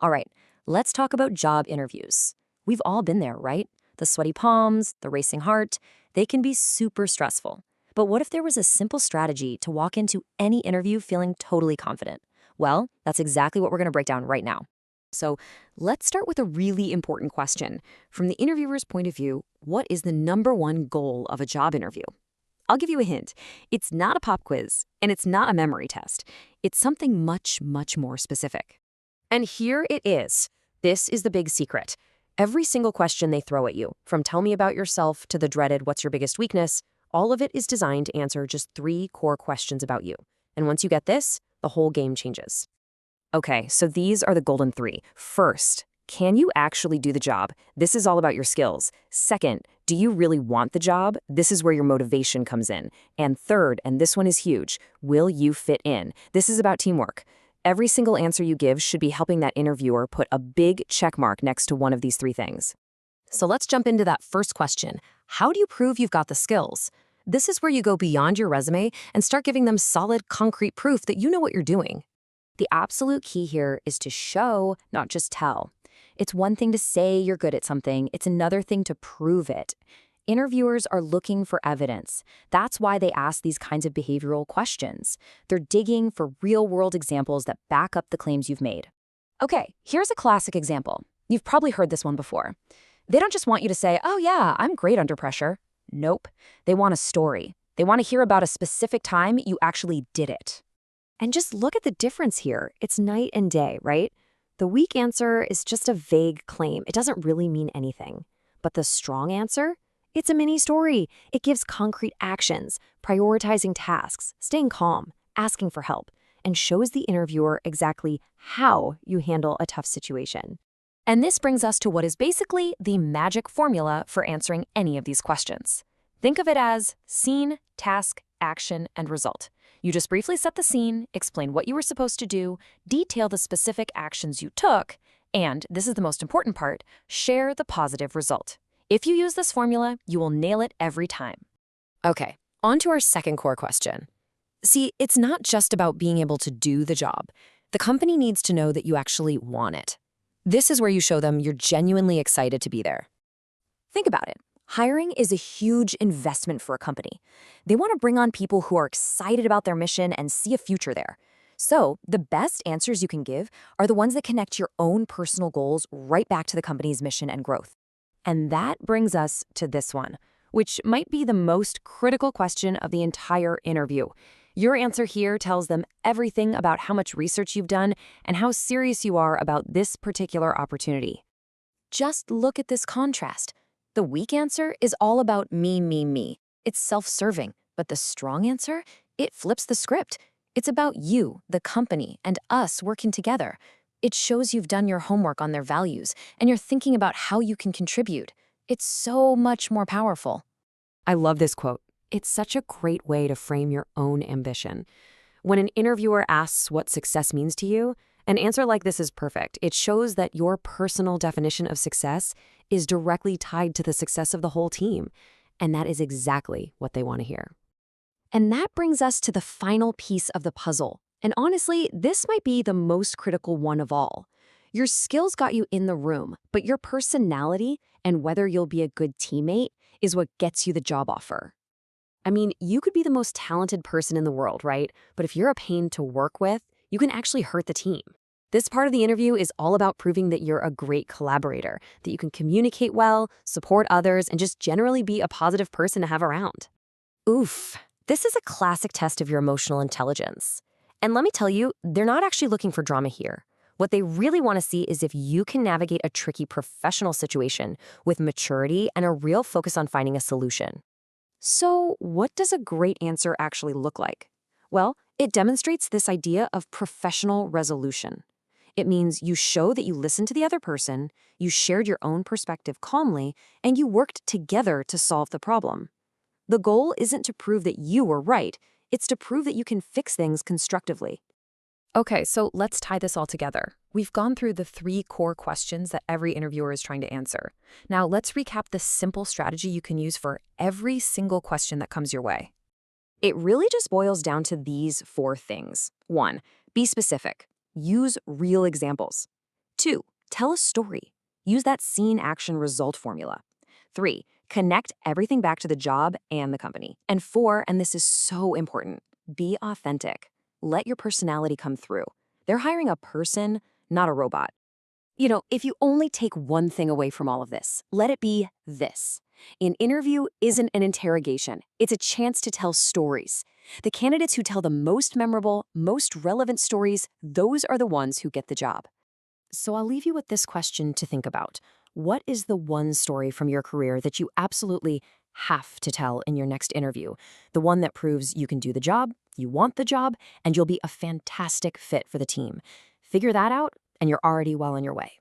All right, let's talk about job interviews. We've all been there, right? The sweaty palms, the racing heart, they can be super stressful. But what if there was a simple strategy to walk into any interview feeling totally confident? Well, that's exactly what we're going to break down right now. So let's start with a really important question. From the interviewer's point of view, what is the number one goal of a job interview? I'll give you a hint. It's not a pop quiz, and it's not a memory test. It's something much, much more specific. And here it is. This is the big secret. Every single question they throw at you, from tell me about yourself to the dreaded what's your biggest weakness, all of it is designed to answer just 3 core questions about you. And once you get this, the whole game changes. Okay, so these are the golden 3. First, can you actually do the job? This is all about your skills. Second, do you really want the job? This is where your motivation comes in. And third, and this one is huge, will you fit in? This is about teamwork. Every single answer you give should be helping that interviewer put a big check mark next to one of these 3 things. So let's jump into that first question. How do you prove you've got the skills? This is where you go beyond your resume and start giving them solid, concrete proof that you know what you're doing. The absolute key here is to show, not just tell. It's one thing to say you're good at something, it's another thing to prove it. Interviewers are looking for evidence. That's why they ask these kinds of behavioral questions. They're digging for real-world examples that back up the claims you've made. Okay, here's a classic example. You've probably heard this one before. They don't just want you to say, oh yeah, I'm great under pressure. Nope. They want a story. They want to hear about a specific time you actually did it. And just look at the difference here. It's night and day, right? The weak answer is just a vague claim. It doesn't really mean anything. But the strong answer? It's a mini story. It gives concrete actions, prioritizing tasks, staying calm, asking for help, and shows the interviewer exactly how you handle a tough situation. And this brings us to what is basically the magic formula for answering any of these questions. Think of it as scene, task, action, and result. You just briefly set the scene, explain what you were supposed to do, detail the specific actions you took, and, this is the most important part, share the positive result. If you use this formula, you will nail it every time. Okay, on to our second core question. See, it's not just about being able to do the job. The company needs to know that you actually want it. This is where you show them you're genuinely excited to be there. Think about it. Hiring is a huge investment for a company. They want to bring on people who are excited about their mission and see a future there. So, the best answers you can give are the ones that connect your own personal goals right back to the company's mission and growth. And that brings us to this one, which might be the most critical question of the entire interview. Your answer here tells them everything about how much research you've done and how serious you are about this particular opportunity. Just look at this contrast. The weak answer is all about me, me, me. It's self-serving. But the strong answer? It flips the script. It's about you, the company, and us working together. It shows you've done your homework on their values, and you're thinking about how you can contribute. It's so much more powerful. I love this quote. It's such a great way to frame your own ambition. When an interviewer asks what success means to you, an answer like this is perfect. It shows that your personal definition of success is directly tied to the success of the whole team. And that is exactly what they want to hear. And that brings us to the final piece of the puzzle. And honestly, this might be the most critical one of all. Your skills got you in the room, but your personality and whether you'll be a good teammate is what gets you the job offer. I mean, you could be the most talented person in the world, right? But if you're a pain to work with, you can actually hurt the team. This part of the interview is all about proving that you're a great collaborator, that you can communicate well, support others, and just generally be a positive person to have around. Oof, this is a classic test of your emotional intelligence. And let me tell you, they're not actually looking for drama here. What they really want to see is if you can navigate a tricky professional situation with maturity and a real focus on finding a solution. So, what does a great answer actually look like? Well, it demonstrates this idea of professional resolution. It means you show that you listened to the other person, you shared your own perspective calmly, and you worked together to solve the problem. The goal isn't to prove that you were right, it's to prove that you can fix things constructively. Okay, so let's tie this all together. We've gone through the 3 core questions that every interviewer is trying to answer. Now, let's recap the simple strategy you can use for every single question that comes your way. It really just boils down to these 4 things. 1, be specific. Use real examples. 2, tell a story. Use that scene action result formula. 3, connect everything back to the job and the company. And 4, and this is so important, be authentic. Let your personality come through. They're hiring a person, not a robot. If you only take one thing away from all of this, let it be this. An interview isn't an interrogation. It's a chance to tell stories. The candidates who tell the most memorable, most relevant stories, those are the ones who get the job. So I'll leave you with this question to think about. What is the one story from your career that you absolutely have to tell in your next interview? The one that proves you can do the job, you want the job, and you'll be a fantastic fit for the team. Figure that out, and you're already well on your way.